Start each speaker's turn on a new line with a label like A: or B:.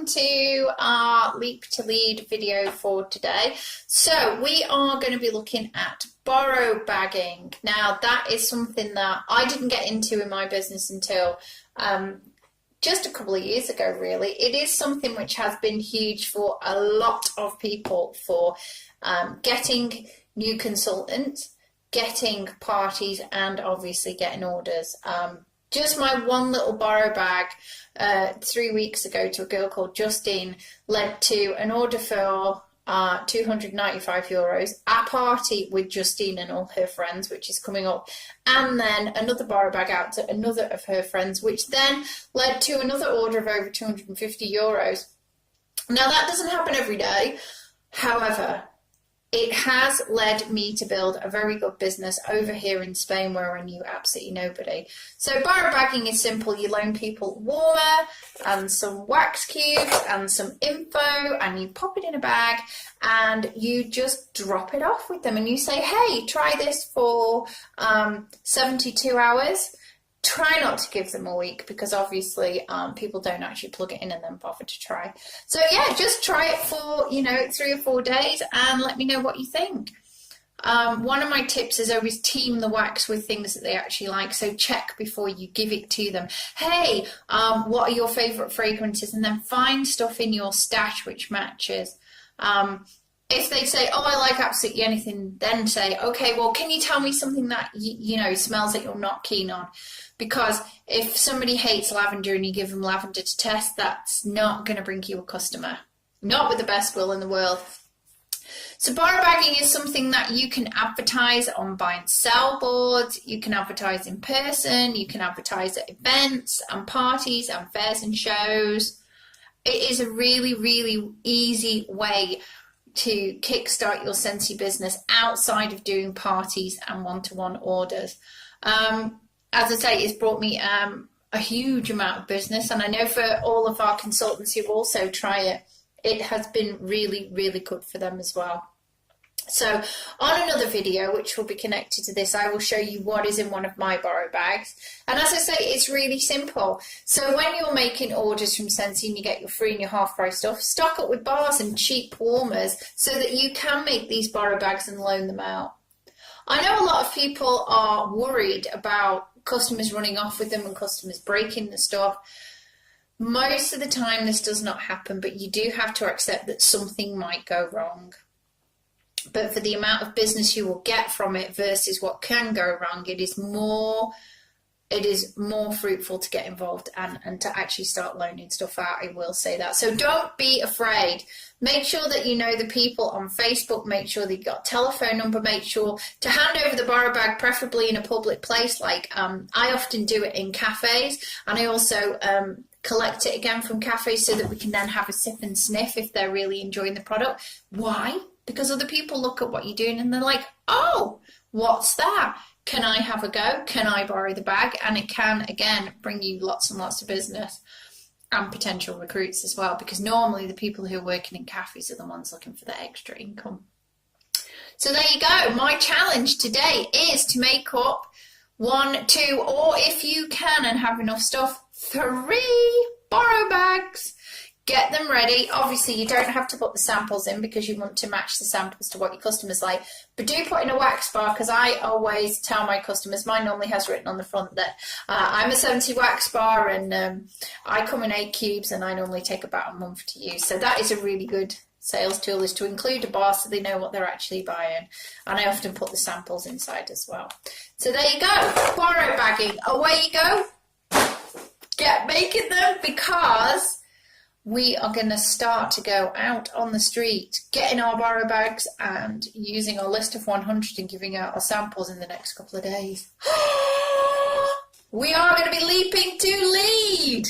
A: to our Leap to Lead video for today. So we are going to be looking at borrow bagging. Now that is something that I didn't get into in my business until just a couple of years ago, really. It is something which has been huge for a lot of people for getting new consultants, getting parties, and obviously getting orders. Just my one little borrow bag 3 weeks ago to a girl called Justine led to an order for €295, a party with Justine and all her friends, which is coming up, and then another borrow bag out to another of her friends, which then led to another order of over €250. Now that doesn't happen every day, however, it has led me to build a very good business over here in Spain where I knew absolutely nobody. So borrow bagging is simple. You loan people warmer and some wax cubes and some info, and you pop it in a bag and you just drop it off with them, and you say, hey, try this for 72 hours. Try not to give them a week because obviously people don't actually plug it in and then bother to try. So yeah, just try it for 3 or 4 days and let me know what you think. One of my tips is always team the wax with things that they actually like. So check before you give it to them. Hey, what are your favorite fragrances? And then find stuff in your stash which matches. If they say, oh, I like absolutely anything, then say, okay, well, can you tell me something that, smells that you're not keen on? Because if somebody hates lavender and you give them lavender to test, that's not going to bring you a customer. Not with the best will in the world. So borrow bagging is something that you can advertise on buy and sell boards. You can advertise in person. You can advertise at events and parties and fairs and shows. It is a really, really easy way to kickstart your Scentsy business outside of doing parties and one-to-one orders. As I say, it's brought me a huge amount of business, and I know for all of our consultants who also try it, it has been really, really good for them as well. So on another video, which will be connected to this, I will show you what is in one of my borrow bags. And as I say, it's really simple. So when you're making orders from Scentsy and you get your free and your half price stuff, stock up with bars and cheap warmers so that you can make these borrow bags and loan them out. I know a lot of people are worried about customers running off with them and customers breaking the stuff. Most of the time this does not happen, but you do have to accept that something might go wrong. But for the amount of business you will get from it versus what can go wrong, it is more fruitful to get involved and to actually start loaning stuff out. I will say that. So don't be afraid. Make sure that you know the people on Facebook. Make sure that you've got a telephone number. Make sure to hand over the borrow bag, preferably in a public place. Like I often do it in cafes, and I also collect it again from cafes so that we can then have a sip and sniff if they're really enjoying the product. Why? Because other people look at what you're doing and they're like, oh, what's that? Can I have a go? Can I borrow the bag? And it can, again, bring you lots and lots of business and potential recruits as well, because normally the people who are working in cafes are the ones looking for the extra income. So there you go. My challenge today is to make up 1, 2, or if you can and have enough stuff, 3 borrow bags. Get them ready. Obviously, you don't have to put the samples in because you want to match the samples to what your customers like. But do put in a wax bar, because I always tell my customers, mine normally has written on the front that I'm a Scentsy wax bar and I come in 8 cubes and I normally take about a month to use. So that is a really good sales tool, is to include a bar so they know what they're actually buying. And I often put the samples inside as well. So there you go. Borrow bagging. Away you go. Get making them, because we are going to start to go out on the street, getting our borrow bags and using our list of 100 and giving out our samples in the next couple of days. We are going to be leaping to lead.